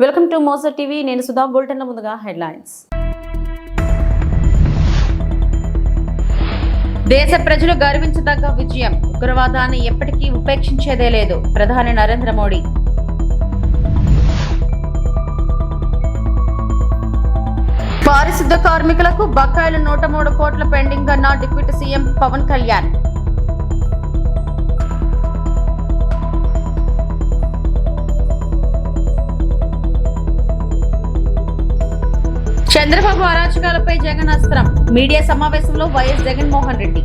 Welcome to Moser TV. నేను సుధా. బులెటిన్ల ముందుగా headlines. దేశ ప్రజలు గర్వించదగ్గ విజయం. ఉగ్రవాదాన్ని ఎప్పటికీ ఉపేక్షించేదే లేదు. ప్రధాని నరేంద్ర మోడీ. పారిశుద్ధ కార్మికులకు బకాయిలు 103 కోట్ల పెండింగ్ అన్న డిప్యూటీ సీఎం పవన్ కళ్యాణ్. చంద్రబాబు అరాచకాలపై జగన్ అస్త్రం. మీడియా సమావేశంలో వైఎస్ జగన్మోహన్ రెడ్డి.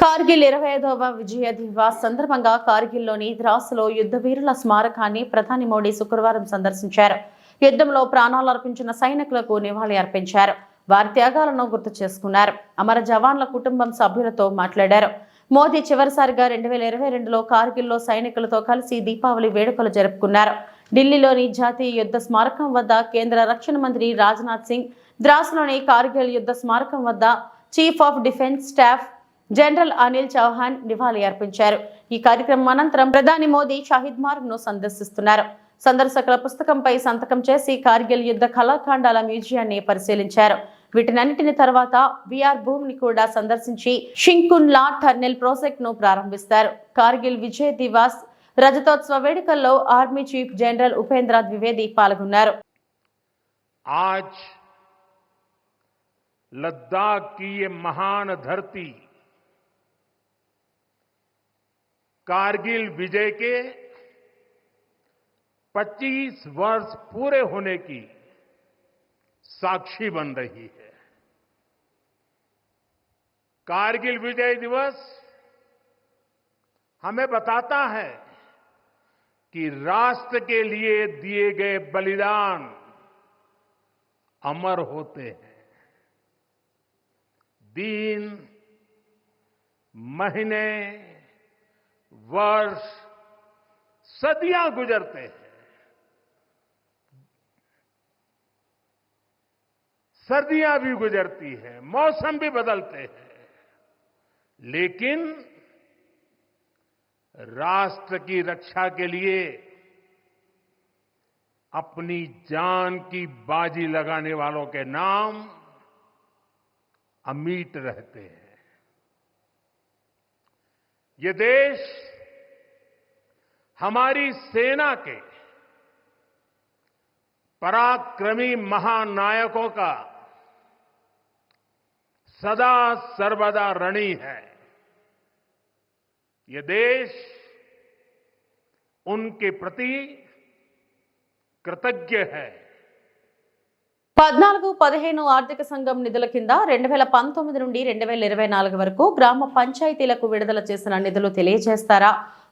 కార్గిల్ 25వ విజయ దివాస్ సందర్భంగా కార్గిల్లోని ద్రాస్లో యుద్ధ వీరుల స్మారకాన్ని ప్రధాని మోడీ శుక్రవారం సందర్శించారు. యుద్ధంలో ప్రాణాలు అర్పించిన సైనికులకు నివాళి అర్పించారు. వారి త్యాగాలను గుర్తు చేసుకున్నారు. అమర జవాన్ల కుటుంబం సభ్యులతో మాట్లాడారు. మోదీ చివరిసారిగా 2022లో కార్గిల్లో సైనికులతో కలిసి దీపావళి వేడుకలు జరుపుకున్నారు. ఢిల్లీలోని జాతీయ యుద్ధ స్మారకం వద్ద కేంద్ర రక్షణ మంత్రి రాజ్నాథ్ సింగ్, ద్రాస్లోని కార్గిల్ యుద్ధ స్మారకం వద్ద chief of defence staff general Anil Chauhan నివాళి అర్పించారు. ఈ కార్యక్రమం అనంతరం ప్రధాని మోదీ షహీద్ మార్గ్ ను సందర్శిస్తున్నారు. సందర్శకుల పుస్తకంపై సంతకం చేసి కార్గిల్ యుద్ధ కళాఖండాల మ్యూజియాన్ని పరిశీలించారు. వీటినన్నింటిని తర్వాత విఆర్ భూమిని కూడా సందర్శించి షింకున్లా టన్నెల్ ప్రాజెక్ట్ ను ప్రారంభిస్తారు. కార్గిల్ విజయ్ దివాస్ రజతోత్సవ వేడుకల్లో army chief general Upendra Dwivedi పాల్గొన్నారు. आज लद्दाख की ये महान धरती कारगिल विजय के 25 वर्ष पूरे होने की साक्षी बन रही है। कारगिल विजय दिवस हमें बताता है कि राष्ट्र के लिए दिए गए बलिदान अमर होते हैं। दिन, महीने, वर्ष, सदियां गुजरते हैं, सर्दियां भी गुजरती हैं, मौसम भी बदलते हैं, लेकिन राष्ट्र की रक्षा के लिए अपनी जान की बाजी लगाने वालों के नाम अमिट रहते हैं। ये देश हमारी सेना के पराक्रमी महानायकों का सदा सर्वदा ऋणी है। ये देश उनके प्रति कृतज्ञ है। 14-15 ఆర్థిక సంఘం నిధుల కింద 2019 నుండి 2024 వరకు గ్రామ పంచాయతీలకు విడుదల చేసిన నిధులు తెలియజేస్తారా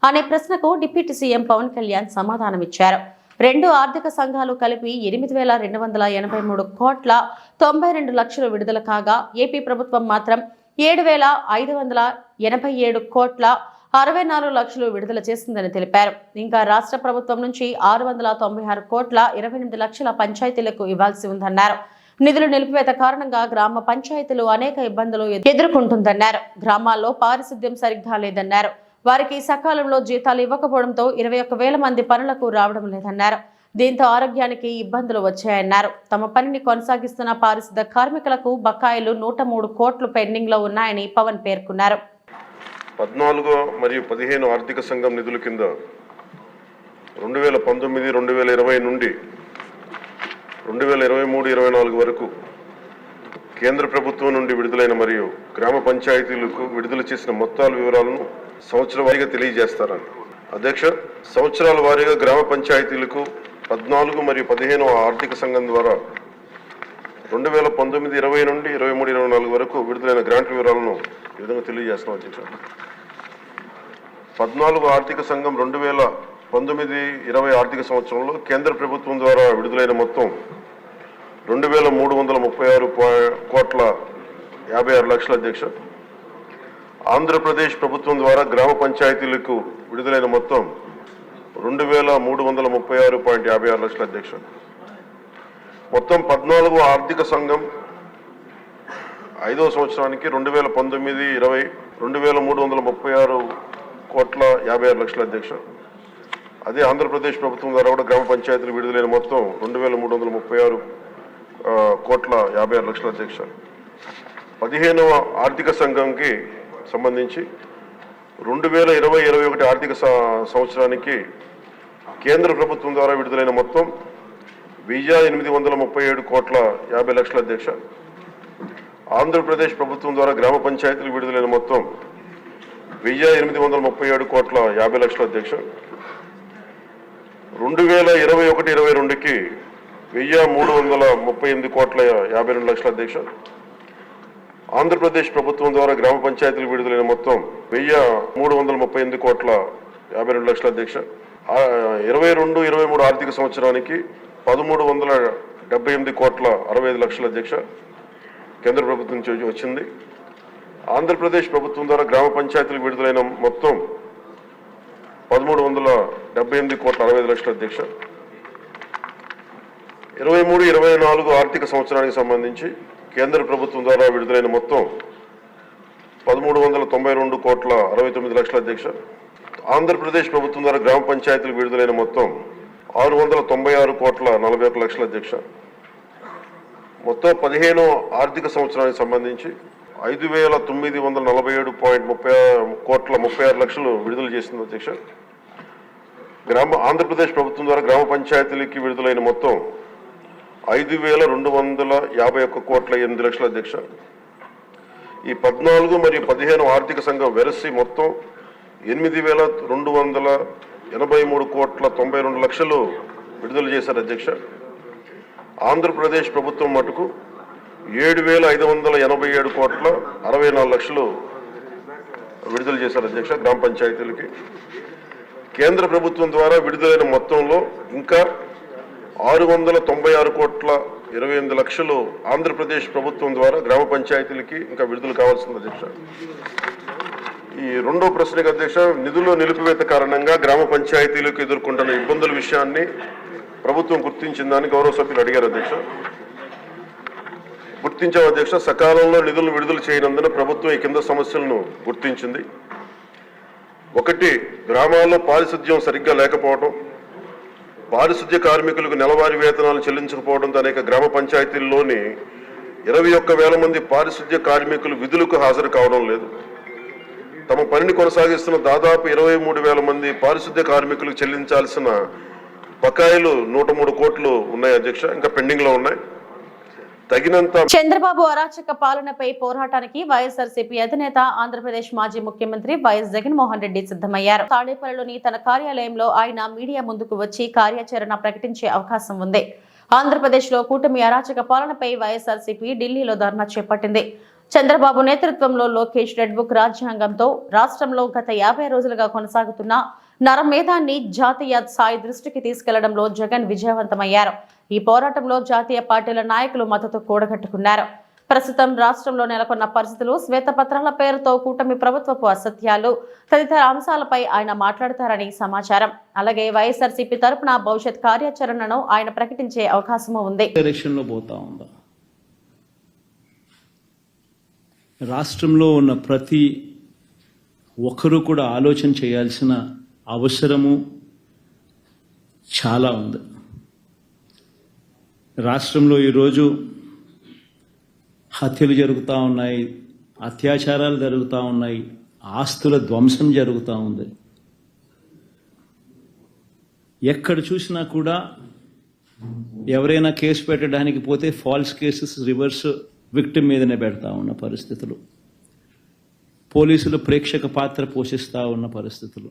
అనే ప్రశ్నకు డిప్యూటీ సీఎం పవన్ కళ్యాణ్ సమాధానమిచ్చారు. 2 ఆర్థిక సంఘాలు కలిపి 8,283 కోట్ల 92 లక్షలు విడుదల కాగా ఏపీ ప్రభుత్వం మాత్రం 7,587 కోట్ల 64 లక్షలు విడుదల చేసిందని తెలిపారు. ఇంకా రాష్ట్ర ప్రభుత్వం నుంచి 696 కోట్ల 28 లక్షల పంచాయతీలకు ఇవ్వాల్సి ఉందన్నారు. నిధులు నిలిపివేత కారణంగా గ్రామ పంచాయతీలు అనేక ఇబ్బందులు ఎదుర్కొంటుందన్నారు. గ్రామాల్లో పారిశుద్ధ్యం సరిగ్గా లేదన్నారు. వారికి సకాలంలో జీతాలు ఇవ్వకపోవడంతో 21,000 మంది పనులకు రావడం లేదన్నారు. దీంతో ఆరోగ్యానికి ఇబ్బందులు వచ్చాయన్నారు. తమ పనిని కొనసాగిస్తున్న పారిశుద్ధ కార్మికులకు బకాయిలు 103 కోట్లు పెండింగ్ లో ఉన్నాయని పవన్ పేర్కొన్నారు. 14 మరియు 15 ఆర్థిక సంఘం నిధుల కింద 2019-2020 నుండి 2023-24 వరకు కేంద్ర ప్రభుత్వం నుండి విడుదలైన మరియు గ్రామ పంచాయతీలకు విడుదల చేసిన మొత్తాల వివరాలను సంవత్సర వారీగా తెలియజేస్తారని. అధ్యక్ష, సంవత్సరాల వారీగా గ్రామ పంచాయతీలకు 14 మరియు 15 ఆర్థిక సంఘం ద్వారా 2019-20 నుండి 23-24 వరకు విడుదలైన గ్రాంట్ వివరాలను ఈ విధంగా తెలియజేస్తున్నాం. అధ్యక్ష, 14 ఆర్థిక సంఘం 2019-20 ఆర్థిక సంవత్సరంలో కేంద్ర ప్రభుత్వం ద్వారా విడుదలైన మొత్తం 2,336 కోట్ల 56 లక్షల. అధ్యక్ష, ఆంధ్రప్రదేశ్ ప్రభుత్వం ద్వారా గ్రామ పంచాయతీలకు విడుదలైన మొత్తం 2,336.56 లక్షల. అధ్యక్ష, మొత్తం 14 ఆర్థిక సంఘం 5వ సంవత్సరానికి 2019-20 2,336 కోట్ల 56 లక్షల అధ్యక్ష. అదే ఆంధ్రప్రదేశ్ ప్రభుత్వం ద్వారా కూడా గ్రామ పంచాయతీలు విడుదలైన మొత్తం 2336 కోట్ల 56 లక్షల అధ్యక్ష. 15వ ఆర్థిక సంఘంకి సంబంధించి 2020-21 ఆర్థిక సంవత్సరానికి కేంద్ర ప్రభుత్వం ద్వారా విడుదలైన మొత్తం 1837 కోట్ల 50 లక్షల అధ్యక్ష. ఆంధ్రప్రదేశ్ ప్రభుత్వం ద్వారా గ్రామ పంచాయతీలు విడుదలైన మొత్తం 1837 కోట్ల 50 లక్షల అధ్యక్ష. 2021-22కి 1338 కోట్ల 52 లక్షల అధ్యక్ష. ఆంధ్రప్రదేశ్ ప్రభుత్వం ద్వారా గ్రామ పంచాయతీలు విడుదలైన మొత్తం 1338 కోట్ల 52 లక్షల అధ్యక్ష. 22-23 ఆర్థిక సంవత్సరానికి 1378 కోట్ల 65 లక్షల అధ్యక్ష కేంద్ర ప్రభుత్వం నుంచి వచ్చింది. ఆంధ్రప్రదేశ్ ప్రభుత్వం ద్వారా గ్రామ పంచాయతీలు విడుదలైన మొత్తం 1378 కోట్ల 65 లక్షల అధ్యక్ష. 23-24 ఆర్థిక సంవత్సరానికి సంబంధించి కేంద్ర ప్రభుత్వం ద్వారా విడుదలైన మొత్తం 1392 కోట్ల 69 లక్షల అధ్యక్ష. ఆంధ్రప్రదేశ్ ప్రభుత్వం ద్వారా గ్రామ పంచాయతీలు విడుదలైన మొత్తం 696 కోట్ల 41 లక్షల అధ్యక్ష. మొత్తం 15వ ఆర్థిక సంవత్సరానికి సంబంధించి 5947.30 కోట్ల 36 లక్షలు విడుదల చేసింది అధ్యక్ష. ఆంధ్రప్రదేశ్ ప్రభుత్వం ద్వారా గ్రామ పంచాయతీలకి విడుదలైన మొత్తం 5251 కోట్ల 8 లక్షల అధ్యక్ష. ఈ 14 మరియు 15 ఆర్థిక సంఘం వెరసి మొత్తం 8283 కోట్ల 92 లక్షలు విడుదల చేశారు అధ్యక్ష. ఆంధ్రప్రదేశ్ ప్రభుత్వం మటుకు 7587 కోట్ల 64 లక్షలు విడుదల చేశారు అధ్యక్ష గ్రామ పంచాయతీలకి. కేంద్ర ప్రభుత్వం ద్వారా విడుదలైన మొత్తంలో ఇంకా 696 కోట్ల 28 లక్షలు ఆంధ్రప్రదేశ్ ప్రభుత్వం ద్వారా గ్రామ పంచాయతీలకి ఇంకా విడుదల కావాల్సింది అధ్యక్ష. ఈ రెండో ప్రశ్నకు అధ్యక్ష, నిధుల నిలిపివేత కారణంగా గ్రామ పంచాయతీలకు ఎదుర్కొంటున్న ఇబ్బందుల విషయాన్ని ప్రభుత్వం గుర్తించిందని గౌరవ సభ్యులు అడిగారు అధ్యక్ష. గుర్తించాం అధ్యక్ష. సకాలంలో నిధులను విడుదల చేయనందున ప్రభుత్వం ఈ కింద సమస్యలను గుర్తించింది. 1, గ్రామాల్లో పారిశుద్ధ్యం సరిగ్గా లేకపోవడం, పారిశుద్ధ్య కార్మికులకు నెలవారీ వేతనాలు చెల్లించకపోవడంతో అనేక గ్రామ పంచాయతీల్లోని 21,000 మంది పారిశుద్ధ్య కార్మికులు విధులకు హాజరు కావడం లేదు. తమ పనిని కొనసాగిస్తున్న దాదాపు 23,000 మంది పారిశుద్ధ్య కార్మికులకు చెల్లించాల్సిన బకాయిలు 103 కోట్లు ఉన్నాయి అధ్యక్ష, ఇంకా పెండింగ్ లో ఉన్నాయి. తగినంత చంద్రబాబు అరాచక పాలనపై పోరాటానికి వైఎస్ఆర్సీపీ అధినేత ఆంధ్రప్రదేశ్ మాజీ ముఖ్యమంత్రి వైఎస్ జగన్మోహన్ రెడ్డి సిద్ధమయ్యారు. తాడేపల్లిలోని తన కార్యాలయంలో ఆయన మీడియా ముందుకు వచ్చి కార్యాచరణ ప్రకటించే అవకాశం ఉంది. ఆంధ్రప్రదేశ్ లో కూటమి అరాచక పాలనపై వైఎస్ఆర్సీపీ ఢిల్లీలో ధర్నా చేపట్టింది. చంద్రబాబు నేతృత్వంలో లోకేష్ రెడ్ బుక్ రాజ్యాంగంతో రాష్ట్రంలో గత 50 రోజులుగా కొనసాగుతున్న నరమేధాన్ని జాతీయ స్థాయి దృష్టికి తీసుకెళ్లడంలో జగన్ విజయవంతమయ్యారు. ఈ పోరాటంలో జాతీయ పార్టీల నాయకులు మద్దతు కూడగట్టుకున్నారు. ప్రస్తుతం రాష్ట్రంలో నెలకొన్న పరిస్థితులు, శ్వేతపత్రాల పేరుతో కూటమి ప్రభుత్వపు అసత్యాలు తదితర అంశాలపై ఆయన మాట్లాడతారని సమాచారం. అలాగే వైఎస్ఆర్సీపీ తరపున భవిష్యత్ కార్యాచరణను ఆయన ప్రకటించే అవకాశం ఉంది. రాష్ట్రంలో ఉన్న ప్రతి ఒక్కరూ కూడా ఆలోచన చేయాల్సిన అవసరము చాలా ఉంది. రాష్ట్రంలో ఈరోజు హత్యలు జరుగుతూ ఉన్నాయి, అత్యాచారాలు జరుగుతూ ఉన్నాయి, ఆస్తుల ధ్వంసం జరుగుతూ ఉంది. ఎక్కడ చూసినా కూడా ఎవరైనా కేసు పెట్టడానికి పోతే ఫాల్స్ కేసెస్ రివర్స్ విక్టిమ్ మీదనే పెడతా ఉన్న పరిస్థితులు, పోలీసులు ప్రేక్షక పాత్ర పోషిస్తూ ఉన్న పరిస్థితులు,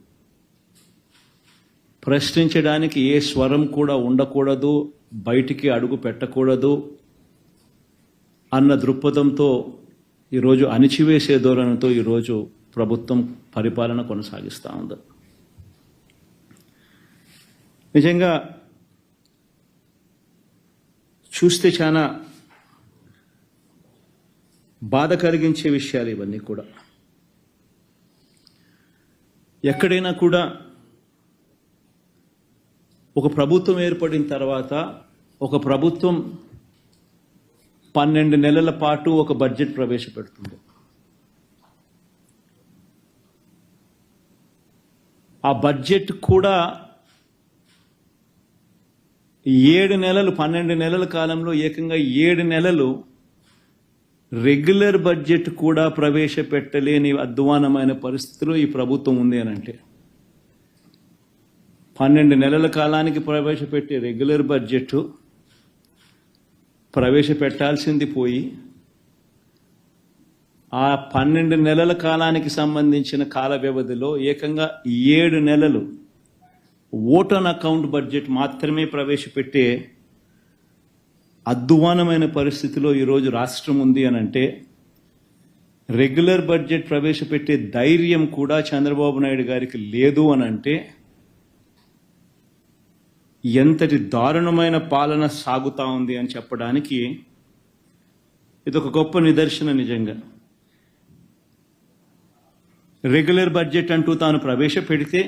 ప్రశ్నించడానికి ఏ స్వరం కూడా ఉండకూడదు, బయటికి అడుగు పెట్టకూడదు అన్న దృక్పథంతో ఈరోజు అణిచివేసే ధోరణితో ఈరోజు ప్రభుత్వం పరిపాలన కొనసాగిస్తూ ఉంది. నిజంగా చూస్తే చాలా బాధ కలిగించే విషయాలు ఇవన్నీ కూడా. ఎక్కడైనా కూడా ఒక ప్రభుత్వం ఏర్పడిన తర్వాత ఒక ప్రభుత్వం 12 నెలల పాటు ఒక బడ్జెట్ ప్రవేశపెడుతుంది. ఆ బడ్జెట్ కూడా 7 నెలలు 12 నెలల కాలంలో ఏకంగా 7 నెలలు రెగ్యులర్ బడ్జెట్ కూడా ప్రవేశపెట్టలేని అధ్వానమైన పరిస్థితిలో ఈ ప్రభుత్వం ఉంది అని అంటే 12 నెలల కాలానికి ప్రవేశపెట్టే రెగ్యులర్ బడ్జెట్ ప్రవేశపెట్టాల్సింది పోయి ఆ 12 నెలల కాలానికి సంబంధించిన కాల వ్యవధిలో ఏకంగా 7 నెలలు ఓట్ ఆన్ అకౌంట్ బడ్జెట్ మాత్రమే ప్రవేశపెట్టే అధ్వానమైన పరిస్థితిలో ఈరోజు రాష్ట్రం ఉంది అని అంటే రెగ్యులర్ బడ్జెట్ ప్రవేశపెట్టే ధైర్యం కూడా చంద్రబాబు నాయుడు గారికి లేదు అని అంటే ఎంతటి దారుణమైన పాలన సాగుతా ఉంది అని చెప్పడానికి ఇదొక గొప్ప నిదర్శన. నిజంగా రెగ్యులర్ బడ్జెట్ అంటూ తాను ప్రవేశపెడితే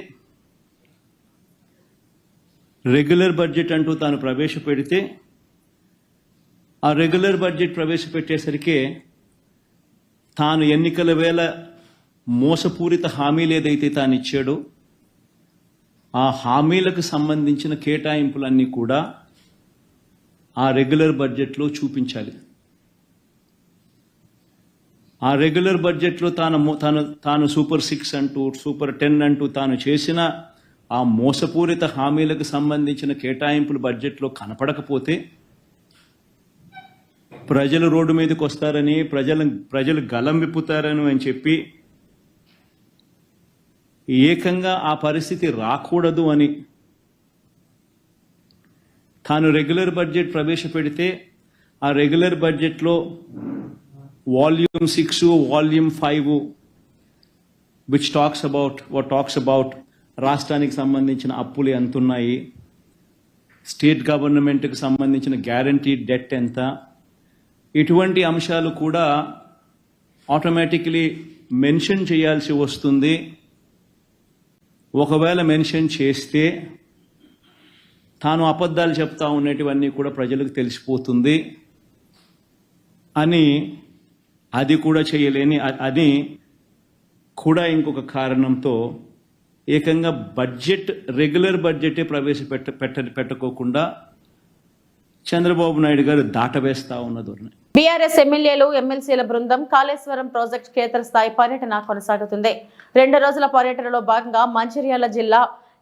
ఆ రెగ్యులర్ బడ్జెట్ ప్రవేశపెట్టేసరికి తాను ఎన్నికల వేళ మోసపూరిత హామీలు ఏదైతే తాను ఇచ్చాడో ఆ హామీలకు సంబంధించిన కేటాయింపులన్నీ కూడా ఆ రెగ్యులర్ బడ్జెట్లో చూపించాలి. ఆ రెగ్యులర్ బడ్జెట్లో తాను సూపర్ 6 అంటూ సూపర్ 10 అంటూ తాను చేసిన ఆ మోసపూరిత హామీలకు సంబంధించిన కేటాయింపులు బడ్జెట్లో కనపడకపోతే ప్రజలు రోడ్డు మీదకి వస్తారని ప్రజలు గలం విప్పుతారని అని చెప్పి ఏకంగా ఆ పరిస్థితి రాకూడదు అని తాను రెగ్యులర్ బడ్జెట్ ప్రవేశపెడితే ఆ రెగ్యులర్ బడ్జెట్లో volume 6 volume 5 which talks about రాష్ట్రానికి సంబంధించిన అప్పులు ఎంత ఉన్నాయి, స్టేట్ గవర్నమెంట్కి సంబంధించిన గ్యారంటీ డెట్ ఎంత, ఇటువంటి అంశాలు కూడా ఆటోమేటిక్లీ మెన్షన్ చేయాల్సి వస్తుంది. ఒకవేళ మెన్షన్ చేస్తే తాను అబద్ధాలు చెప్తా ఉన్నటివన్నీ కూడా ప్రజలకు తెలిసిపోతుంది అని అది కూడా చేయలేని అది కూడా ఇంకొక కారణంతో ఏకంగా రెగ్యులర్ బడ్జెటే ప్రవేశపెట్టుకోకుండా చంద్రబాబు నాయుడు గారు దాటవేస్తా ఉన్న ధోరణి. బీఆర్ఎస్ ఎమ్మెల్యేలు ఎమ్మెల్సీల బృందం కాళేశ్వరం ప్రాజెక్టు క్షేత్రస్థాయి పర్యటన కొనసాగుతుంది. 2 రోజుల పర్యటనలో భాగంగా మంచిర్యాల జిల్లా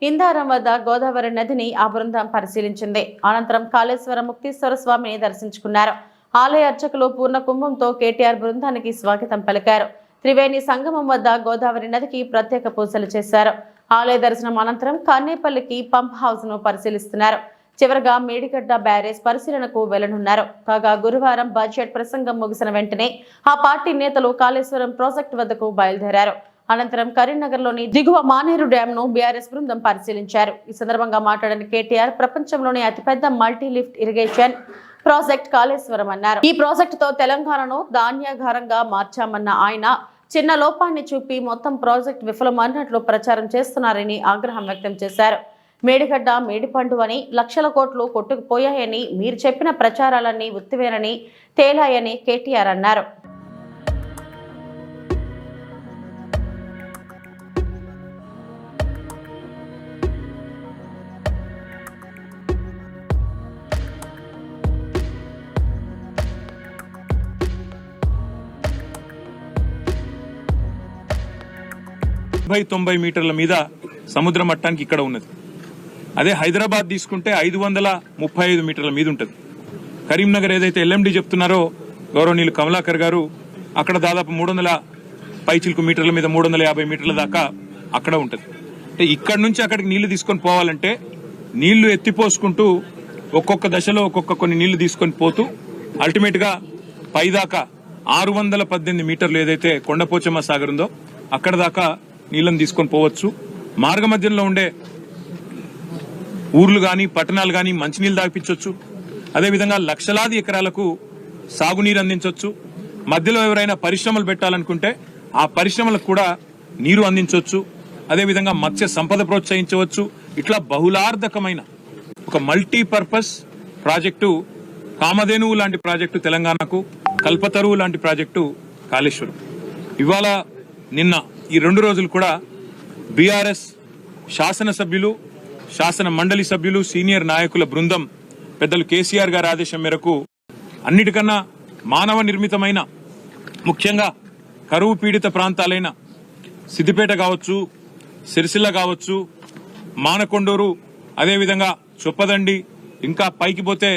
ఇందారం వద్ద గోదావరి నదిని ఆ బృందం పరిశీలించింది. అనంతరం కాళేశ్వరం ముక్తీశ్వర స్వామిని దర్శించుకున్నారు. ఆలయ అర్చకులు పూర్ణ కుంభంతో కేటీఆర్ బృందానికి స్వాగతం పలికారు. త్రివేణి సంగమం వద్ద గోదావరి నదికి ప్రత్యేక పూజలు చేశారు. ఆలయ దర్శనం అనంతరం కన్నేపల్లికి పంప్ హౌస్ ను పరిశీలిస్తున్నారు. చివరగా మేడిగడ్డ బ్యారేజ్ పరిశీలనకు వెళ్లనున్నారు. కాగా గురువారం బడ్జెట్ ప్రసంగం ముగిసిన వెంటనే ఆ పార్టీ నేతలు కాళేశ్వరం ప్రాజెక్టు వద్దకు బయలుదేరారు. అనంతరం కరీంనగర్లోని దిగువ మానేరు డ్యాం ను బీఆర్ఎస్ బృందం పరిశీలించారు. ఈ సందర్భంగా మాట్లాడిన కేటీఆర్ ప్రపంచంలోనే అతిపెద్ద multi lift irrigation project Kaleshwaram అన్నారు. ఈ ప్రాజెక్టుతో తెలంగాణను ధాన్యాగారంగా మార్చామన్న ఆయన చిన్న లోపాన్ని చూపి మొత్తం ప్రాజెక్టు విఫలమన్నట్లు ప్రచారం చేస్తున్నారని ఆగ్రహం వ్యక్తం చేశారు. మేడిగడ్డ మేడిపండు అని లక్షల కోట్లు కొట్టుకుపోయాయని మీరు చెప్పిన ప్రచారాలన్నీ ఉత్తివేనని తేలాయని కేటీఆర్ అన్నారు. డెబ్బై 90 మీటర్ల మీద సముద్ర మట్టానికి ఇక్కడ ఉన్నది. అదే హైదరాబాద్ తీసుకుంటే 535 మీటర్ల మీద ఉంటుంది. కరీంనగర్ ఏదైతే ఎల్ఎండి చెప్తున్నారో గౌరవనీయులు కమలాకర్ గారు, అక్కడ దాదాపు 300 పైచిల్కు మీటర్ల మీద 350 మీటర్ల దాకా అక్కడ ఉంటుంది. అంటే ఇక్కడి నుంచి అక్కడికి నీళ్లు తీసుకొని పోవాలంటే నీళ్లు ఎత్తిపోసుకుంటూ ఒక్కొక్క దశలో కొన్ని నీళ్లు తీసుకొని పోతూ అల్టిమేట్ గా పైదాకా 618 మీటర్లు ఏదైతే కొండపోచమ్మ సాగర్ ఉందో అక్కడ దాకా నీళ్లను తీసుకొని పోవచ్చు. మార్గ మధ్యంలో ఉండే ఊర్లు గాని పట్టణాలు గాని మంచినీళ్ళు తాగిపించవచ్చు. అదేవిధంగా లక్షలాది ఎకరాలకు సాగునీరు అందించవచ్చు. మధ్యలో ఎవరైనా పరిశ్రమలు పెట్టాలనుకుంటే ఆ పరిశ్రమలకు కూడా నీరు అందించవచ్చు. అదేవిధంగా మత్స్య సంపద ప్రోత్సహించవచ్చు. ఇట్లా బహుళార్థకమైన ఒక మల్టీపర్పస్ ప్రాజెక్టు కామధేనువు లాంటి ప్రాజెక్టు తెలంగాణకు, కల్పతరువు లాంటి ప్రాజెక్టు కాళేశ్వరం. ఇవాళ నిన్న ఈ 2 రోజులు కూడా బీఆర్ఎస్ శాసనసభ్యులు, శాసన మండలి సభ్యులు, సీనియర్ నాయకుల బృందం పెద్దలు కేసీఆర్ గారి ఆదేశం మేరకు అన్నిటికన్నా మానవ నిర్మితమైన, ముఖ్యంగా కరువు పీడిత ప్రాంతాలైన సిద్దిపేట కావచ్చు, సిరిసిల్ల కావచ్చు, మానకొండూరు, అదేవిధంగా చొప్పదండి, ఇంకా పైకి పోతే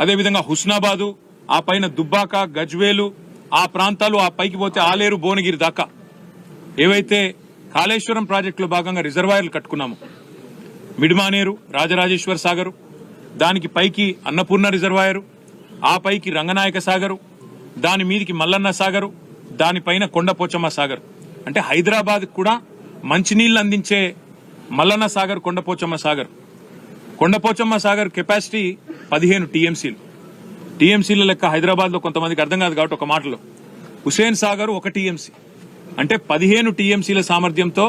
అదేవిధంగా హుస్నాబాదు, ఆ పైన దుబ్బాక, గజ్వేలు, ఆ ప్రాంతాలు, ఆ పైకి పోతే ఆలేరు, భువనగిరి దాకా ఏవైతే కాళేశ్వరం ప్రాజెక్టులో భాగంగా రిజర్వాయర్లు కట్టుకున్నాము, మిడ్మానేరు, రాజరాజేశ్వర సాగరు, దానికి పైకి అన్నపూర్ణ రిజర్వాయరు, ఆ పైకి రంగనాయక సాగరు, దాని మీదికి మల్లన్న సాగరు, దానిపైన కొండపోచమ్మ సాగర్. అంటే హైదరాబాద్ కూడా మంచినీళ్లు అందించే మల్లన్న సాగర్, కొండపోచమ్మ సాగర్. కొండపోచమ్మ సాగర్ కెపాసిటీ 15 టీఎంసీలు. టీఎంసీల లెక్క హైదరాబాద్ లో కొంతమందికి అర్థం కాదు కాబట్టి ఒక మాటలో, హుసేన్ సాగర్ 1 టీఎంసీ. అంటే 15 టీఎంసీల సామర్థ్యంతో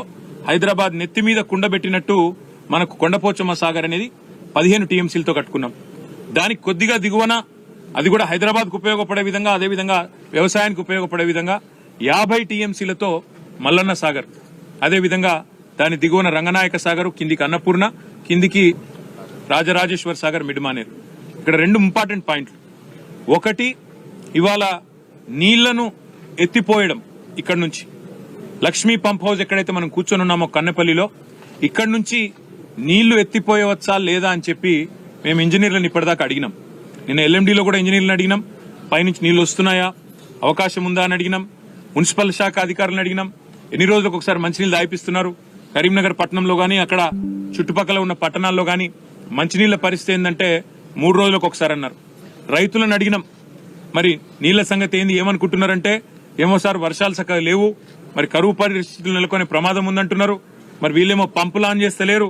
హైదరాబాద్ నెత్తి మీద కుండబెట్టినట్టు మనకు కొండపోచమ్మ సాగర్ అనేది 15 టీఎంసీలతో కట్టుకున్నాం. దానికి కొద్దిగా దిగువన, అది కూడా హైదరాబాద్కు ఉపయోగపడే విధంగా, అదేవిధంగా వ్యవసాయానికి ఉపయోగపడే విధంగా 50 టీఎంసీలతో మల్లన్న సాగర్, అదేవిధంగా దాని దిగువన రంగనాయక సాగర్, కిందికి అన్నపూర్ణ, కిందికి రాజరాజేశ్వర సాగర్, మిడ్మానేరు. ఇక్కడ 2 ఇంపార్టెంట్ పాయింట్లు. ఒకటి, ఇవాళ నీళ్లను ఎత్తిపోయడం. ఇక్కడ నుంచి లక్ష్మీ పంప్ హౌస్ ఎక్కడైతే మనం కూర్చొని ఉన్నామో కన్నెపల్లిలో, ఇక్కడ నుంచి నీళ్లు ఎత్తిపోయవచ్చా లేదా అని చెప్పి మేము ఇంజనీర్లను ఇప్పటిదాకా అడిగినాం. నిన్న ఎల్ఎండిలో కూడా ఇంజనీర్లను అడిగినాం, పైనుంచి నీళ్లు వస్తున్నాయా, అవకాశం ఉందా అని అడిగినాం. మున్సిపల్ శాఖ అధికారులను అడిగినాం, ఎన్ని రోజులకు ఒకసారి మంచినీళ్ళు దాయిపిస్తున్నారు. కరీంనగర్ పట్టణంలో గానీ, అక్కడ చుట్టుపక్కల ఉన్న పట్టణాల్లో గానీ మంచినీళ్ల పరిస్థితి ఏంటంటే 3 రోజులకు ఒకసారి అన్నారు. రైతులను అడిగినాం, మరి నీళ్ల సంగతి ఏంది, ఏమనుకుంటున్నారంటే, ఏమో సార్ వర్షాలు చక్కగా లేవు, మరి కరువు పరిస్థితులు నెలకొనే ప్రమాదం ఉందంటున్నారు. మరి వీళ్ళేమో పంపులు ఆన్ చేస్తలేరు,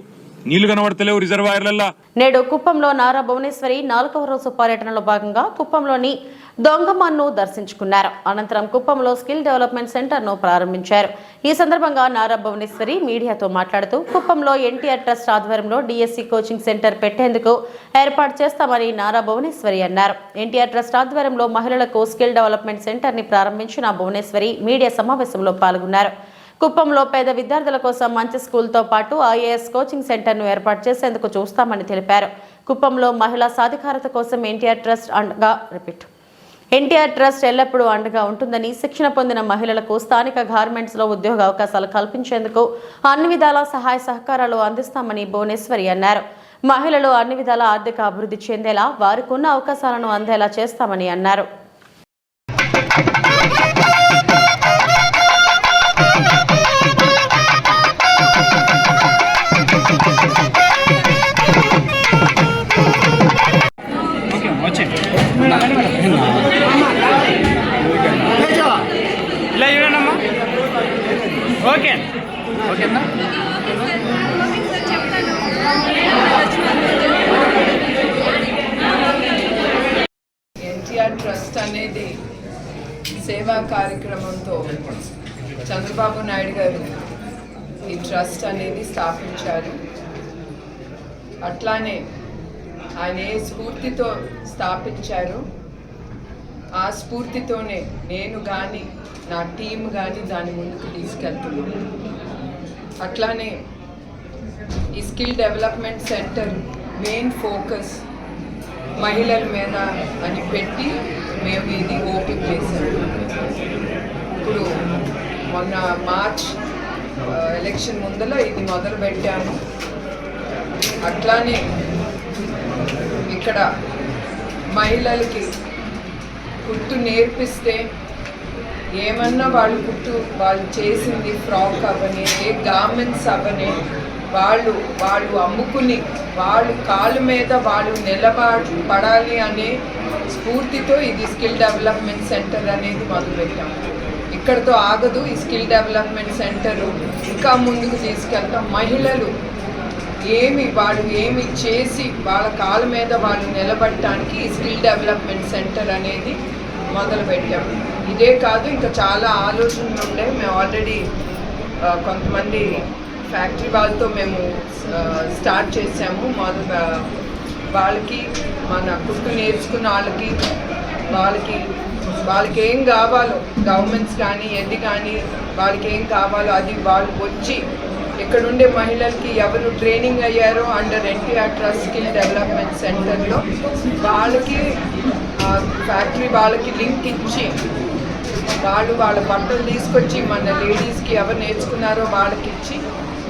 నీళ్లు కనబడతలేవు రిజర్వాయర్లల్లా. నేడు కుప్పంలో నారా భువనేశ్వరి 4వ రోజు పర్యటనలో భాగంగా కుప్పంలోని దొంగమన్ను దర్శించుకున్నారు. అనంతరం కుప్పంలో స్కిల్ డెవలప్మెంట్ సెంటర్ ను ప్రారంభించారు. ఈ సందర్భంగా నారా భువనేశ్వరి మీడియాతో మాట్లాడుతూ, కుప్పంలో ఎన్టీఆర్ ట్రస్ట్ ఆధ్వర్యంలో డిఎస్సి కోచింగ్ సెంటర్ పెట్టేందుకు ఏర్పాటు చేస్తామని నారా భువనేశ్వరి అన్నారు. ఎన్టీఆర్ ట్రస్ట్ ఆధ్వర్యంలో మహిళలకు స్కిల్ డెవలప్మెంట్ సెంటర్ ని ప్రారంభించిన భువనేశ్వరి మీడియా సమావేశంలో పాల్గొన్నారు. కుప్పంలో పేద విద్యార్థుల కోసం మంచి స్కూల్తో పాటు ఐఏఎస్ కోచింగ్ సెంటర్ను ఏర్పాటు చేసేందుకు చూస్తామని తెలిపారు. కుప్పంలో మహిళా సాధికారత కోసం ఎన్టీఆర్ ట్రస్ట్ ఎల్లప్పుడూ అండగా ఉంటుందని, శిక్షణ పొందిన మహిళలకు స్థానిక గార్మెంట్స్ లో ఉద్యోగ అవకాశాలు కల్పించేందుకు అన్ని విధాల సహాయ సహకారాలు అందిస్తామని భువనేశ్వరి అన్నారు. మహిళలు అన్ని విధాల ఆర్థిక అభివృద్ధి చెందేలా వారికున్న అవకాశాలను అందేలా చేస్తామని అన్నారు. ఎన్టీఆర్ ట్రస్ట్ అనేది సేవా కార్యక్రమంతో చంద్రబాబు నాయుడు గారు ఈ ట్రస్ట్ అనేది స్థాపించారు. అట్లానే ఆయన ఏ స్ఫూర్తితో స్థాపించారు, ఆ స్ఫూర్తితోనే నేను కానీ నా టీం కానీ దాని ముందుకు తీసుకెళ్తున్నాను. అట్లానే ఈ skill development centre main focus మహిళల మీద అని పెట్టి మేము ఇది ఓపెన్ చేశాము. ఇప్పుడు మొన్న మార్చ్ ఎలక్షన్ ముందర ఇది మొదలు పెట్టాము. అట్లానే ఇక్కడ మహిళలకి కుట్టు నేర్పిస్తే ఏమన్నా వాళ్ళు చేసింది ఫ్రాక్ అవ్వని, ఏ గార్మెంట్స్ అవ్వని, వాళ్ళు అమ్ముకుని వాళ్ళు కాళ్ళ మీద వాళ్ళు నిలబడాలి అనే స్ఫూర్తితో ఇది స్కిల్ డెవలప్మెంట్ సెంటర్ అనేది మొదలుపెట్టాము. ఇక్కడతో ఆగదు. ఈ స్కిల్ డెవలప్మెంట్ సెంటర్ ఇంకా ముందుకు తీసుకెళ్తాం. మహిళలు వాళ్ళు ఏమి చేసి వాళ్ళ కాళ్ళ మీద వాళ్ళు నిలబడటానికి ఈ స్కిల్ డెవలప్మెంట్ సెంటర్ అనేది మొదలుపెట్టాము. ఇదే కాదు, ఇంకా చాలా ఆలోచనలు ఉండే. మేము ఆల్రెడీ కొంతమంది ఫ్యాక్టరీ వాళ్ళతో మేము స్టార్ట్ చేసాము. వాళ్ళకి మన కుట్టు నేర్చుకున్న వాళ్ళకి ఏం కావాలో, గవర్నమెంట్స్ కానీ ఎది కానీ వాళ్ళకి ఏం కావాలో అది వాళ్ళు వచ్చి ఇక్కడ ఉండే మహిళలకి ఎవరు ట్రైనింగ్ అయ్యారో under NTR trust skill development సెంటర్లో వాళ్ళకి ఫ్యాక్టరీ వాళ్ళకి లింక్ ఇచ్చి వాళ్ళ బట్టలు తీసుకొచ్చి మన లేడీస్కి ఎవరు నేర్చుకున్నారో వాళ్ళకి ఇచ్చి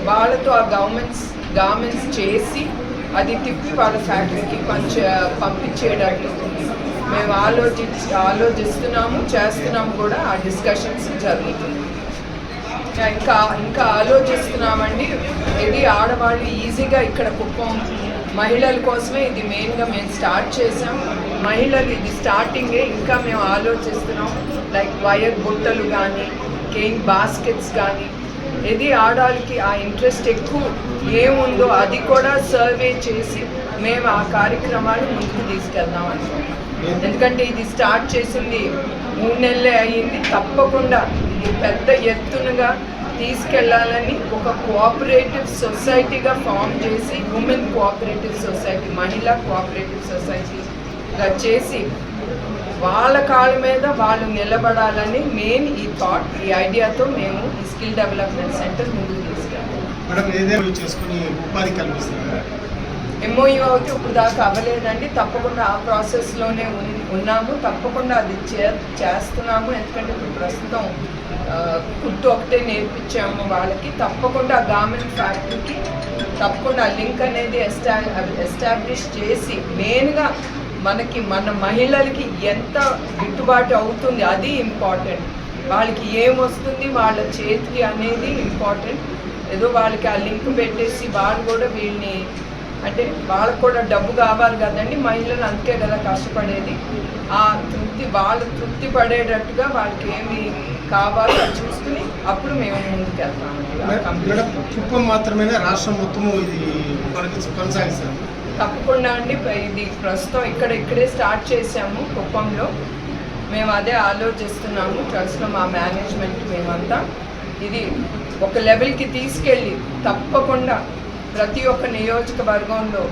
వాళ్ళతో ఆ గార్మెంట్స్ చేసి అది తిప్పి వాళ్ళ ఫ్యాక్టరీకి పంపించేటట్టు మేము ఆలోచిస్తున్నాము, చేస్తున్నాము కూడా. ఆ డిస్కషన్స్ జరుగుతుంది. ఇంకా ఆలోచిస్తున్నామండి. ఇది ఆడవాళ్ళు ఈజీగా ఇక్కడ కుప్పం మహిళల కోసమే ఇది మెయిన్గా మేము స్టార్ట్ చేసాం. మహిళలు ఇది స్టార్టింగే, ఇంకా మేము ఆలోచిస్తున్నాం. లైక్ వైర్ బుట్టలు కానీ, కేక్ బాస్కెట్స్ కానీ, ఇది ఆడవాళ్ళకి ఆ ఇంట్రెస్ట్ ఎక్కువ ఏముందో అది కూడా సర్వే చేసి మేము ఆ కార్యక్రమాలు ముందుకు తీసుకెళ్దాం అనుకుంటున్నాం. ఎందుకంటే ఇది స్టార్ట్ చేసింది 3 నెలలే అయ్యింది. తప్పకుండా ఇది పెద్ద ఎత్తునగా తీసుకెళ్లాలని ఒక కోఆపరేటివ్ సొసైటీగా ఫామ్ చేసి, ఉమెన్ కోఆపరేటివ్ సొసైటీ, మహిళా కోఆపరేటివ్ సొసైటీగా చేసి వాళ్ళ కాళ్ళ మీద వాళ్ళు నిలబడాలని మెయిన్ ఈ థాట్, ఈ ఐడియాతో మేము ఈ స్కిల్ డెవలప్మెంట్ సెంటర్ ముందుకు తీసుకెళ్తాం. ఎంఓయూ అయితే ఇప్పుడు దాకా అవ్వలేదండి. తప్పకుండా ఆ ప్రాసెస్లోనే ఉన్నాము. తప్పకుండా అది చేస్తున్నాము. ఎందుకంటే ఇప్పుడు ప్రస్తుతం కుట్టు ఒకటే నేర్పించాము వాళ్ళకి. తప్పకుండా గార్మెంట్ ఫ్యాక్టరీకి తప్పకుండా లింక్ అనేది ఎస్టాబ్లిష్ చేసి మెయిన్గా మన మహిళలకి ఎంత గిట్టుబాటు అవుతుంది అది ఇంపార్టెంట్. వాళ్ళకి ఏమొస్తుంది వాళ్ళ చేతికి అనేది ఇంపార్టెంట్. ఏదో వాళ్ళకి ఆ లింక్ పెట్టేసి వాళ్ళు కూడా వీళ్ళని, అంటే వాళ్ళకు కూడా డబ్బు కావాలి కదండి, మహిళలు అందుకే కదా కష్టపడేది. ఆ తృప్తి పడేటట్టుగా వాళ్ళకి ఏమి కావాలో అది చూసుకుని అప్పుడు మేము ముందుకు వెళ్తామండి. కుప్పం మాత్రమేనా రాష్ట్రం మొత్తము ఇది కొనసాగిస్తాం? తప్పకుండా అండి. ఇది ప్రస్తుతం ఇక్కడే స్టార్ట్ చేసాము కుప్పంలో. మేము అదే ఆలోచిస్తున్నాము ట్రస్ట్లో మా మేనేజ్మెంట్ మేమంతా. ఇది ఒక లెవెల్కి తీసుకెళ్ళి తప్పకుండా ప్రతి ఒక్క నియోజకవర్గంలో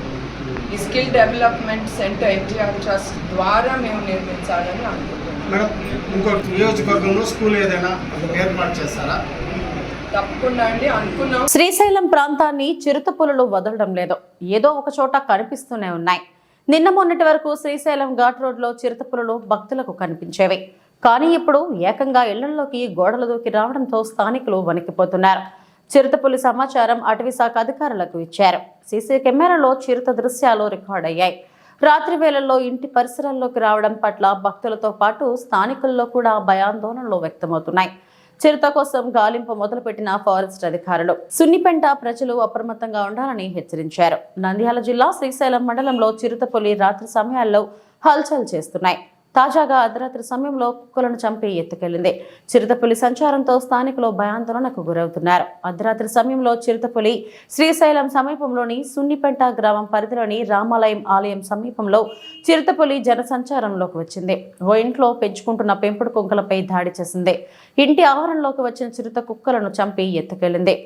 ఈ skill development centre NTR trust ద్వారా మేము నిర్మించాలని అనుకుంటున్నాం. మేడం, ఇంకో నియోజకవర్గంలో స్కూల్ ఏదైనా ఏర్పాటు చేస్తారా? తప్పకుండా అండి, అనుకున్నాం. శ్రీశైలం ప్రాంతాన్ని చిరుతపులులు వదలడం లేదు. ఏదో ఒక చోట కనిపిస్తూనే ఉన్నాయి. నిన్న మొన్నటి వరకు శ్రీశైలం ఘాట్ రోడ్లో చిరుతపులులు భక్తులకు కనిపించేవి. కానీ ఇప్పుడు ఏకంగా ఇళ్లలోకి గోడలు దూకి రావడంతో స్థానికులు వణికిపోతున్నారు. చిరుతపులి సమాచారం అటవీ శాఖ అధికారులకు ఇచ్చారు. సీసీ కెమెరాలో చిరుత దృశ్యాలు రికార్డ్ అయ్యాయి. రాత్రి వేళల్లో ఇంటి పరిసరాల్లోకి రావడం పట్ల భక్తులతో పాటు స్థానికుల్లో కూడా భయాందోళనలు వ్యక్తమవుతున్నాయి. చిరుత కోసం గాలింపు మొదలుపెట్టిన ఫారెస్ట్ అధికారులు. సున్నిపెంట ప్రజలు అప్రమత్తంగా ఉండాలని హెచ్చరించారు. నంద్యాల జిల్లా శ్రీశైలం మండలంలో చిరుతపులి రాత్రి సమయాల్లో హల్చల్ చేస్తున్నాయి. తాజాగా అర్ధరాత్రి సమయంలో కుక్కలను చంపి ఎత్తుకెళ్లింది. చిరుతపులి సంచారంతో స్థానికులు భయాందోళనకు గురవుతున్నారు. అర్ధరాత్రి సమయంలో చిరుతపులి శ్రీశైలం సమీపంలోని సున్నిపెంట గ్రామం పరిధిలోని రామాలయం ఆలయం సమీపంలో చిరుతపులి జనసంచారంలోకి వచ్చింది. ఓ ఇంట్లో పెంచుకుంటున్న పెంపుడు కుక్కలపై దాడి చేసింది. ఇంటి ఆవరణలోకి వచ్చిన చిరుత కుక్కలను చంపి ఎత్తుకెళ్లింది.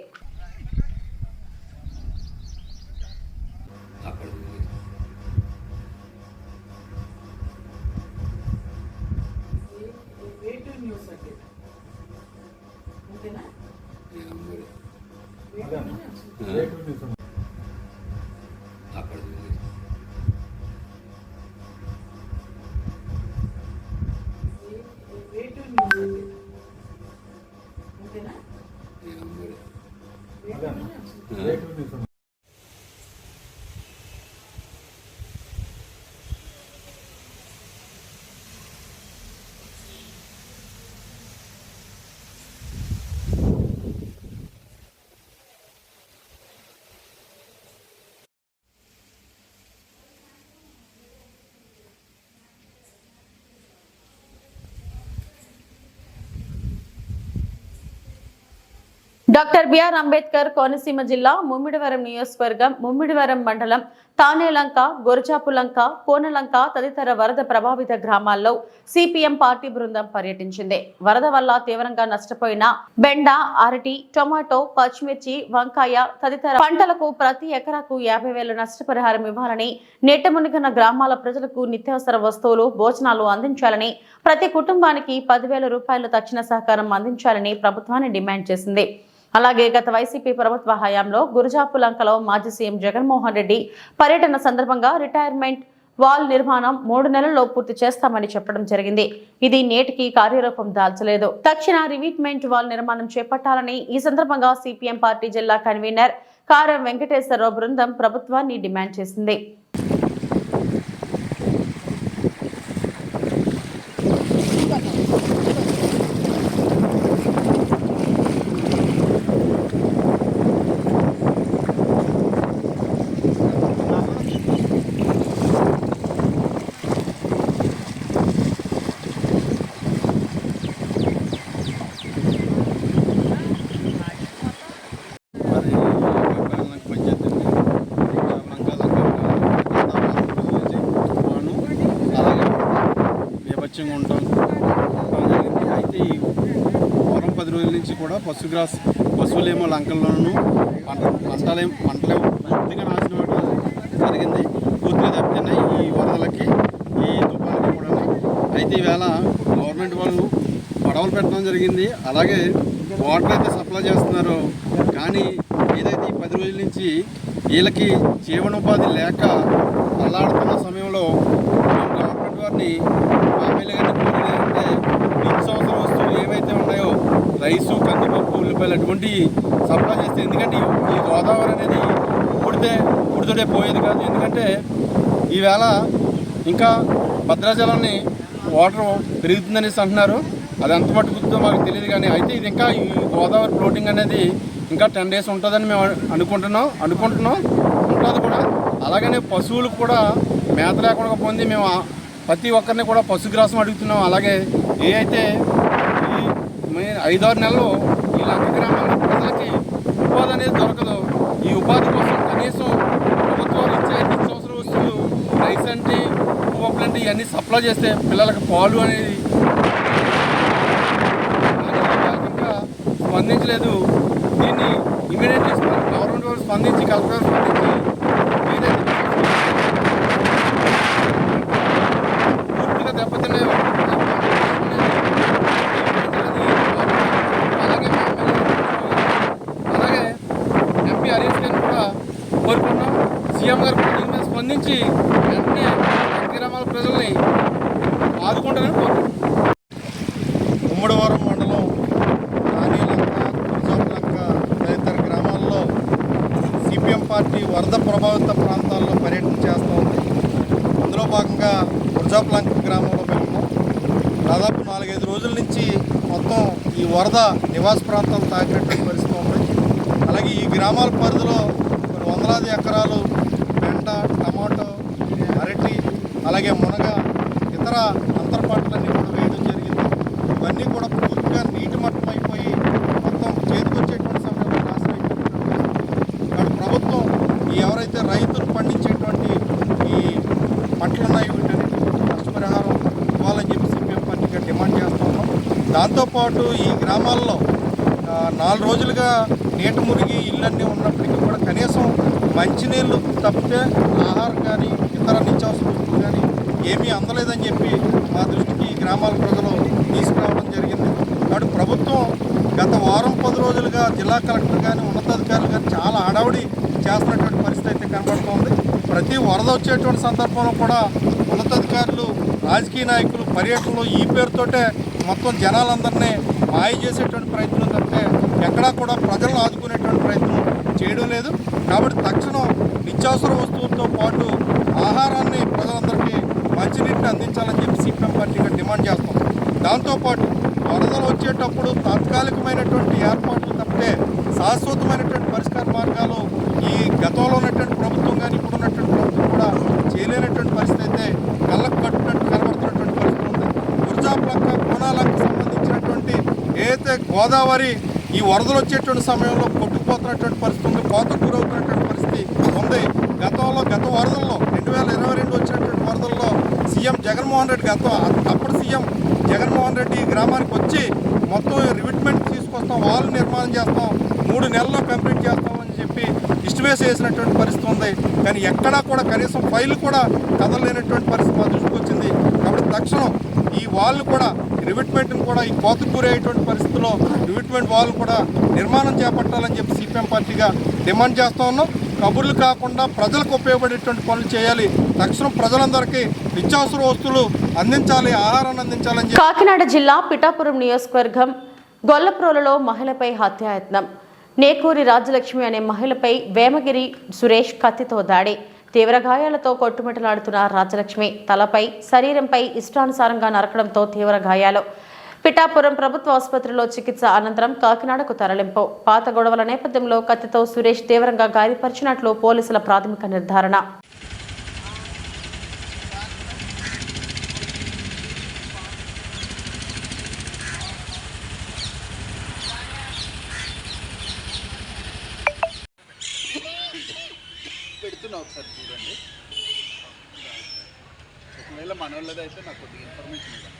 డాక్టర్ బిఆర్ అంబేద్కర్ కోనసీమ జిల్లా ముమ్మిడివరం నియోజకవర్గం ముమ్మిడివరం మండలం తానేలంక, గొరచాపులంక, కోనలంక తదితర వరద ప్రభావిత గ్రామాల్లో సిపిఎం పార్టీ బృందం పర్యటించింది. వరద వల్ల తీవ్రంగా నష్టపోయిన బెండ, అరటి, టొమాటో, పచ్చిమిర్చి, వంకాయ తదితర పంటలకు ప్రతి ఎకరాకు 50,000 నష్టపరిహారం ఇవ్వాలని, నీట మునిగిన గ్రామాల ప్రజలకు నిత్యావసర వస్తువులు, భోజనాలు అందించాలని, ప్రతి కుటుంబానికి 10,000 రూపాయలు తక్షణ సహకారం అందించాలని ప్రభుత్వాన్ని డిమాండ్ చేసింది. అలాగే గత వైసీపీ ప్రభుత్వ హయాంలో గురజాపులంకలో మాజీ సీఎం జగన్మోహన్ రెడ్డి పర్యటన సందర్భంగా రిటైర్మెంట్ వాల్ నిర్మాణం 3 నెలల్లో పూర్తి చేస్తామని చెప్పడం జరిగింది. ఇది నేటికి కార్యరూపం దాల్చలేదు. తక్షణ రివీట్మెంట్ వాల్ నిర్మాణం చేపట్టాలని ఈ సందర్భంగా సిపిఎం పార్టీ జిల్లా కన్వీనర్ కారం వెంకటేశ్వరరావు బృందం ప్రభుత్వాన్ని డిమాండ్ చేసింది. ఉంటాం జరిగింది. అయితే ఈ వారం 10 రోజుల నుంచి కూడా పశువులేమో లంకల్లోనూ పంటలేమో పూర్తిగా నాశనం అవ్వడం జరిగింది. పూర్తిగా దెబ్బతిన్నాయి ఈ వరదలకి, ఈ తుఫాన్కి కూడా. అయితే ఈవేళ గవర్నమెంట్ వాళ్ళు పడవలు పెట్టడం జరిగింది. అలాగే వాటర్ అయితే సప్లై చేస్తున్నారు. కానీ ఏదైతే ఈ 10 రోజుల నుంచి వీళ్ళకి జీవనోపాధి లేక అల్లాడుతున్న సమయంలో గవర్నమెంట్ వారిని అంటే నిత్యావసర వస్తువులు ఏవైతే ఉన్నాయో రైసు, కందిపప్పు, ఉల్లిపాయలు అటువంటి సప్లై చేస్తే, ఎందుకంటే ఈ గోదావరి అనేది పుడితే పోయేది కాదు. ఎందుకంటే ఈవేళ ఇంకా భద్రాచలాన్ని వాటర్ పెరుగుతుందనేసి అంటున్నారు. అది ఎంత మట్టుకుతుందో మాకు తెలియదు. కానీ అయితే ఇది ఇంకా ఈ గోదావరి ఫ్లోటింగ్ అనేది ఇంకా 10 days ఉంటుందని మేము అనుకుంటున్నాం ఉంటుంది కూడా. అలాగనే పశువులకు కూడా మేత లేకుండా పొంది మేము ప్రతి ఒక్కరిని కూడా పశుగ్రాసం అడుగుతున్నాం. అలాగే ఏ అయితే ఈ 5-6 నెలలు ఈ లంక గ్రామాల ప్రజలకి ఉపాధి అనేది దొరకదు. ఈ ఉపాధి కోసం కనీసం ప్రభుత్వాలు ఇచ్చే నిత్యావసర వస్తువులు రైస్ అంటే, ఉప్పు అంటే ఇవన్నీ సప్లై చేస్తే పిల్లలకు పాలు అనేది ఇంకా స్పందించలేదు. దీన్ని ఇమీడియట్ గవర్నమెంట్ వాళ్ళు స్పందించి, కలెక్టర్ స్పందించి ఏదైతే పూర్తిగా దెబ్బతిన్నాయో అలాగే ఎంపీ హరీష్ గారిని కూడా కోరుకున్నాం. సీఎం గారు కూడా దీని మీద స్పందించి వెంటనే గ్రామాల ప్రజల్ని ఆదుకుంటారని కోరుకుంటున్నాం. ఉమ్మడివరం మండలం గురజాపులంక తదితర గ్రామాల్లో సిపిఎం పార్టీ వరద ప్రభావిత ప్రాంతాల్లో పర్యటన చేస్తూ ఉంది. అందులో భాగంగా గురజాపులంక గ్రామంలో మేము దాదాపు 4-5 రోజుల నుంచి మొత్తం ఈ వరద నివాస ప్రాంతాలు తాకినటువంటి పరిస్థితి ఉంది. అలాగే ఈ గ్రామాల పరిధిలో కొన్ని వందలాది ఎకరాలు బెండ, టమాటో, అరటి, అలాగే మునగ, ఇతర అంతర పంటలన్నీ కూడా వేయడం జరిగింది. ఇవన్నీ కూడా పూర్తిగా నీటి మట్టం అయిపోయి మొత్తం చేతికొచ్చేటువంటి సమయంలో నాశనం అయిపోయినటువంటి ఇక్కడ ప్రభుత్వం ఎవరైతే రైతులు పండించేటువంటి ఈ పంటలు ఉన్నాయో వీటన్నిటికీ నష్టపరిహారం ఇవ్వాలని చెప్పి సిపిఎం పార్టీగా డిమాండ్ చేస్తూ ఉన్నాం. దాంతోపాటు ఈ గ్రామాల్లో 4 రోజులుగా నీట మురిగి ఇళ్ళన్నీ ఉన్నప్పటికీ కూడా కనీసం మంచినీళ్ళు తప్పితే ఆహారం కానీ ఇతర నిత్యావసర వస్తువులు కానీ ఏమీ అందలేదని చెప్పి మా దృష్టికి ఈ గ్రామాల ప్రజలు తీసుకురావడం జరిగింది. కాబట్టి ప్రభుత్వం గత వారం 10 రోజులుగా జిల్లా కలెక్టర్ కానీ ఉన్నతాధికారులు కానీ చాలా హడావుడి చేస్తున్నటువంటి పరిస్థితి అయితే కనబడుతోంది. ప్రతి వరద వచ్చేటువంటి సందర్భంలో కూడా ఉన్నతాధికారులు, రాజకీయ నాయకులు పర్యటనలో ఈ పేరుతోటే మొత్తం జనాలందరినీ మాయ చేసేటువంటి ప్రయత్నం తప్పితే ఎక్కడా కూడా ప్రజలను ఆదుకునేటువంటి ప్రయత్నం చేయడం లేదు. కాబట్టి తక్షణం నిత్యావసర వస్తువులతో పాటు ఆహారాన్ని ప్రజలందరికీ మంచినీటిని అందించాలని చెప్పి సిపిఎం పార్టీగా డిమాండ్ చేస్తాం. దాంతోపాటు వరదలు వచ్చేటప్పుడు తాత్కాలికమైనటువంటి ఏర్పాట్లు తప్పితే శాశ్వతమైనటువంటి పరిష్కార మార్గాలు ఈ గతంలో ఉన్నటువంటి ప్రభుత్వం కానీ ఇప్పుడు ఉన్నటువంటి ప్రభుత్వం కూడా చేయలేనటువంటి పరిస్థితి అయితే కళ్ళకు కట్టునట్టు కనబడుతున్నటువంటి పరిస్థితి ఉంది. గురజాపులంక, కోనాలంక సంబంధించినటువంటి ఏదైతే గోదావరి ఈ వరదలు వచ్చేటువంటి సమయంలో కొట్టుకుపోతున్నటువంటి పరిస్థితి ఉంది, కోతకు గురవుతున్నటువంటి పరిస్థితి ఉంది. గత వరదల్లో 2022 వచ్చినటువంటి వరదల్లో సీఎం జగన్మోహన్ రెడ్డి అప్పటి సీఎం జగన్మోహన్ రెడ్డి గ్రామానికి వచ్చి మొత్తం రివిట్మెంట్ తీసుకొస్తాం, వాల్ నిర్మాణం చేస్తాం, 3 నెలల్లో కంప్లీట్ చేస్తామని చెప్పి ఇష్టవేసి వేసినటువంటి పరిస్థితి ఉంది. కానీ ఎక్కడా కూడా కనీసం ఫైల్ కూడా కదలలేనటువంటి పరిస్థితి మా దృష్టికి వచ్చింది. కాబట్టి తక్షణం ఈ వాల్ కూడా రివిట్మెంట్ని కూడా ఈ కోతకు గురయ్యేటువంటి పరిస్థితుల్లో రివిట్మెంట్ వాల్ కూడా నిర్మాణం చేపట్టాలని చెప్పి సిపిఎం పార్టీగా డిమాండ్ చేస్తూ ఉన్నాం. కబుర్లు కాకుండా ప్రజలకు ఉపయోగపడేటువంటి పనులు చేయాలి. తక్షణం ప్రజలందరికీ నిత్యావసర వస్తువులు అందించాలి, ఆహారాన్ని అందించాలని చెప్పి. కాకినాడ జిల్లా పిఠాపురం నియోజకవర్గం గొల్లప్రోలులో మహిళపై హత్యాయత్నం. నేకూరి రాజ్యలక్ష్మి అనే మహిళపై వేమగిరి సురేష్ కత్తితో దాడి. తీవ్ర గాయాలతో కొట్టుమిట్టలాడుతున్న రాజ్యలక్ష్మి తలపై, శరీరంపై ఇష్టానుసారంగా నరకడంతో తీవ్ర గాయాలు. పిఠాపురం ప్రభుత్వ ఆసుపత్రిలో చికిత్స అనంతరం కాకినాడకు తరలింపు. పాత గొడవల నేపథ్యంలో కత్తితో సురేష్ తీవ్రంగా గాయపరిచినట్లు పోలీసుల ప్రాథమిక నిర్ధారణ. ఒకసారి చూడండి, ఒకవేళ మన వాళ్ళది అయితే నాకు కొద్దిగా ఇన్ఫర్మేషన్ ఇవ్వండి.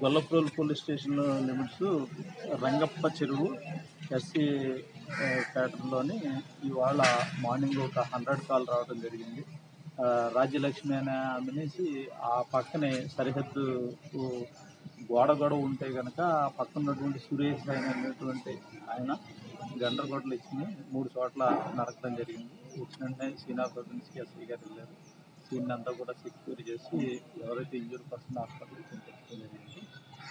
Gollaprolu police station limits Rangappa చెరువు ఎస్సీ ప్యాటర్న్లోని ఇవాళ మార్నింగ్ ఒక 100 కాల్ రావడం జరిగింది. రాజ్యలక్ష్మి అనే ఆమెనేసి ఆ పక్కనే సరిహద్దు గొడవ ఉంటే కనుక ఆ పక్కన ఉన్నటువంటి సురేష్ అనేటువంటి ఆయన గండ్రగొడ్డలు ఇచ్చి 3 చోట్ల నరకడం జరిగింది. వచ్చినట్టే శ్రీనాథ్ నుంచి ఎస్పీ గారు వెళ్ళారు. దీన్ని అంతా కూడా సెక్యూర్ చేసి ఎవరైతే ఇంజూర్ పర్సన్ హాస్పిటల్కి తెచ్చుకోవడం జరిగింది.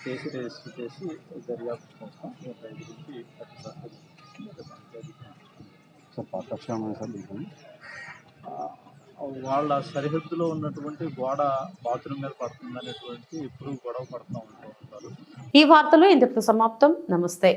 కేసు రిజిస్టర్ చేసి దర్యాప్తు కోసం వాళ్ళ సరిహద్దులో ఉన్నటువంటి గోడ బాత్రూమ్ మీద పడుతుంది అనేటువంటి ఎప్పుడు గొడవ పడుతూ ఉంటారు. ఈ వార్తలు ఇంతటితో సమాప్తం. నమస్తే.